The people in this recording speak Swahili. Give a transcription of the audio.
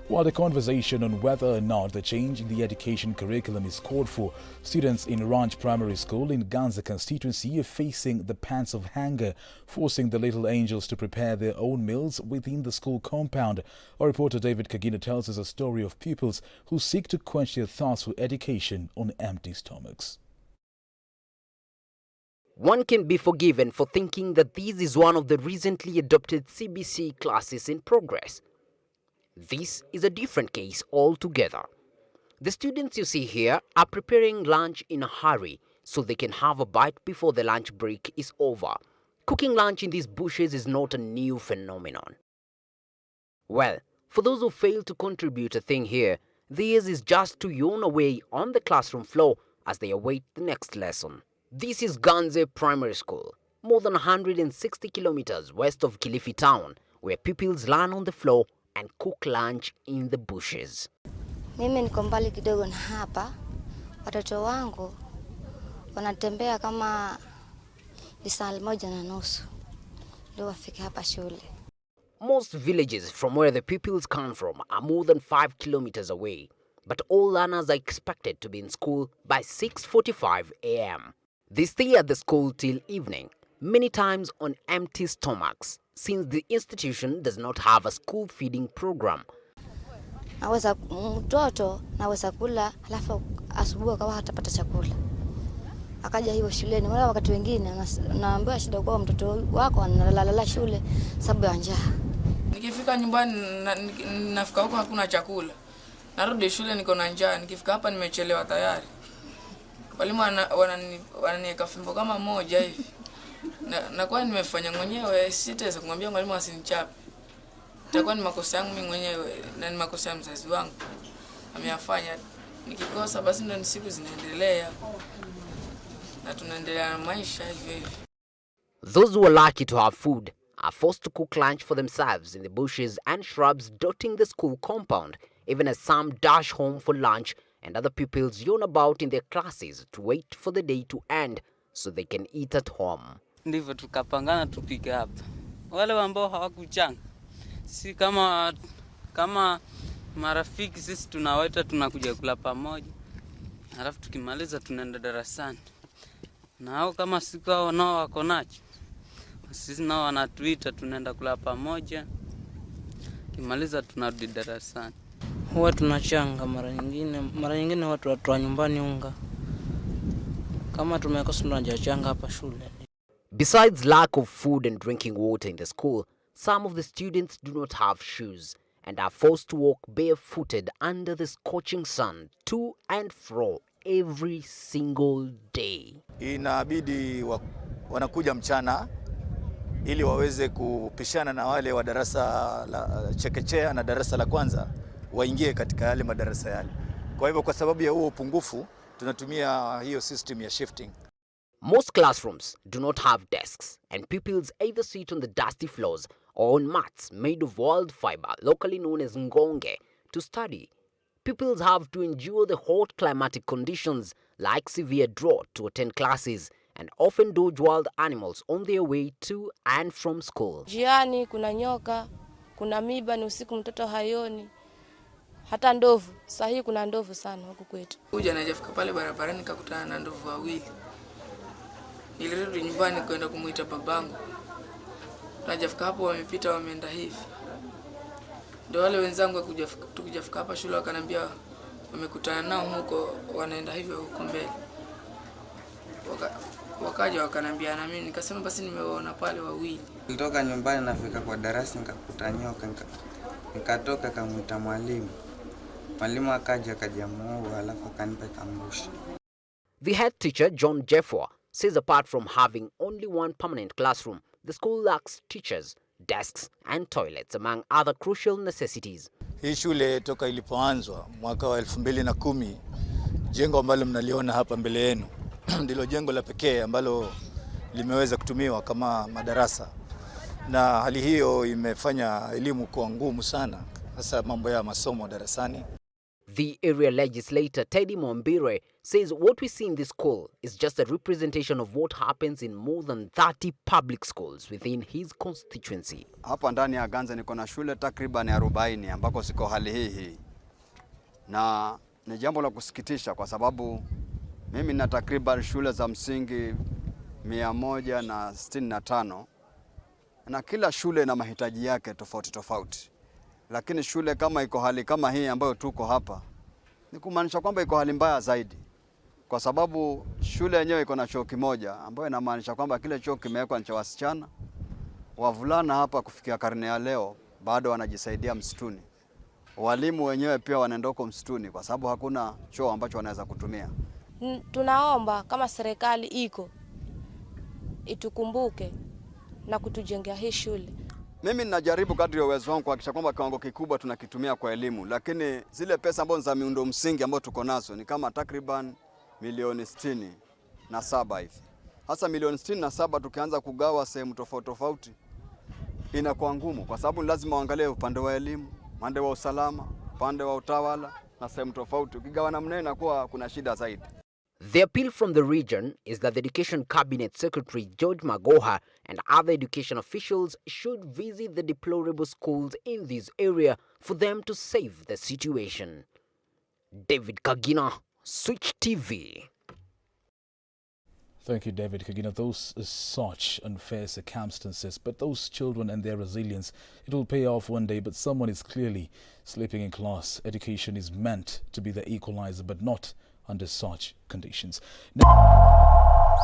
While the conversation on whether or not the change in the education curriculum is called for, students in Ranch Primary School in Ganza constituency are facing the pangs of hunger, forcing the little angels to prepare their own meals within the school compound. Our reporter David Kagina tells us a story of pupils who seek to quench their thirst for education on empty stomachs. One can be forgiven for thinking that this is one of the recently adopted CBC classes in progress. This is a different case altogether. The students you see here are preparing lunch in a hurry so they can have a bite before the lunch break is over. Cooking lunch in these bushes is not a new phenomenon. Well, for those who fail to contribute a thing here, theirs is just to yawn away on the classroom floor as they await the next lesson. This is Ganze Primary School, more than 160 kilometers west of Kilifi town, where pupils learn on the floor and cook lunch in the bushes. Mimi niko mbali kidogo na hapa. Watoto wangu wanatembea kama saa 1:30 ndio wafike hapa shule. Most villages from where the pupils come from are more than 5 kilometers away, but all learners are expected to be in school by 6:45 a.m. They stay at the school till evening, many times on empty stomachs, since the institution does not have a school feeding program. Naweza mtoto naweza kula alafu asubuhi akawa hatapata chakula. Akaja hiyo shuleni, wala wakati wengine naambiwa shida kwa mtoto wako analala shule sababu ya njaa. Nikifika nyumbani nafika huko hakuna chakula. Narudi shule niko na njaa, nikifika hapa nimechelewa tayari. Walimu wananiweka fimbo kama moja hivi. Na kwa nimefanya mwenyewe, sitaweza kumwambia mwalimu asinichape. Itakuwa ni makosa yangu mimi mwenyewe na ni makosa ya mzazi wangu. Ameyafanya. Nikikosa basi ndio siku zinaendelea. Na tunaendelea na maisha hivyo. Those who are lucky to have food are forced to cook lunch for themselves in the bushes and shrubs dotting the school compound, even as some dash home for lunch and other pupils yawn about in their classes to wait for the day to end so they can eat at home. Ndivyo tukapangana tupike hapa. Wale ambao hawakuchanga, si kama marafiki sisi tunawaita tunakuja kula pamoja. Halafu tukimaliza tunaenda darasani. Na hao kama siku hao nao wako nacho. Sisi nao wanatuita tunaenda kula pamoja. Kimaliza tunarudi darasani. Huwa tunachanga mara nyingine watu wa nyumbani unga. Kama tumekosa tunachanga hapa shule. Besides lack of food and drinking water in the school, some of the students do not have shoes and are forced to walk barefooted under the scorching sun to and fro every single day. Inabidi wanakuja mchana ili waweze kupishana na wale wa darasa la chekechea na darasa la kwanza waingie katika yale madarasa yale. Kwa hivyo kwa sababu ya huo upungufu tunatumia hiyo system ya shifting. Most classrooms do not have desks and pupils either sit on the dusty floors or on mats made of wild fiber, locally known as ngonge, to study. Pupils have to endure the hot climatic conditions like severe drought to attend classes and often dodge wild animals on their way to and from school. Jiani kuna nyoka, kuna miba, ni usiku mtoto hayoni. Hata ndovu, sahi kuna ndovu sana huku kwetu. Kuja najafika pale barabarani nikakutana na ndovu wawili. Nilirudi nyumbani kwenda kumuita babangu. Najafika hapo wamepita wameenda hivi. Ndio wale wenzangu tukijafika hapa shule wakaniambia wamekutana nao huko wanaenda hivyo huko mbele. Wakaja wakaniambia na mimi nikasema basi nimeona pale wawili. Nilitoka nyumbani nafika kwa darasa nikakuta nyoka nikatoka kumuita mwalimu. Mwalimu akaja akajamuua alafu akanipa kambushi. The head teacher John Jeffwa says apart from having only one permanent classroom, the school lacks teachers, desks and toilets among other crucial necessities. Hii shule toka ilipoanzwa mwaka wa 2010, jengo ambalo mnaliona hapa mbele yenu ndilo jengo la pekee ambalo limeweza kutumiwa kama madarasa. Na hali hiyo imefanya elimu kuwa ngumu sana, hasa mambo ya masomo darasani. The area legislator Teddy Mwambire says what we see in this school is just a representation of what happens in more than 30 public schools within his constituency. Hapa ndani ya Ganze niko na shule takriban 40 ambako siko hali hii. Na ni jambo la kusikitisha kwa sababu mimi nina takriban shule za msingi 165 na kila shule na mahitaji yake tofauti tofauti. Lakini shule kama iko hali kama hii ambayo tuko hapa, ni kumaanisha kwamba iko hali mbaya zaidi. Kwa sababu shule yenyewe iko na choo kimoja ambayo inamaanisha kwamba kile choo kimewekwa ni cha wasichana. Wavulana hapa kufikia karne ya leo bado wanajisaidia msituni. Walimu wenyewe pia wanaenda huko msituni kwa sababu hakuna choo ambacho wanaweza kutumia. Tunaomba kama serikali iko itukumbuke na kutujengea hii shule. Mimi ninajaribu kadri ya uwezo wangu kuhakikisha kwamba kiwango kikubwa tunakitumia kwa elimu, lakini zile pesa ambazo za miundo msingi ambazo tuko nazo ni kama takriban milioni 67 hivi. Hasa milioni 67 tukianza kugawa sehemu tofauti tofauti inakuwa ngumu kwa sababu lazima uangalie upande wa elimu, upande wa usalama, upande wa utawala na sehemu tofauti. Ukigawa namna inakuwa kuna shida zaidi. The appeal from the region is that the Education Cabinet Secretary George Magoha and other education officials should visit the deplorable schools in this area for them to save the situation. David Kagina, Switch TV. Thank you, David Kagina. Those are such unfair circumstances, but those children and their resilience, it will pay off one day, but someone is clearly sleeping in class. Education is meant to be the equalizer, but not under such conditions. Now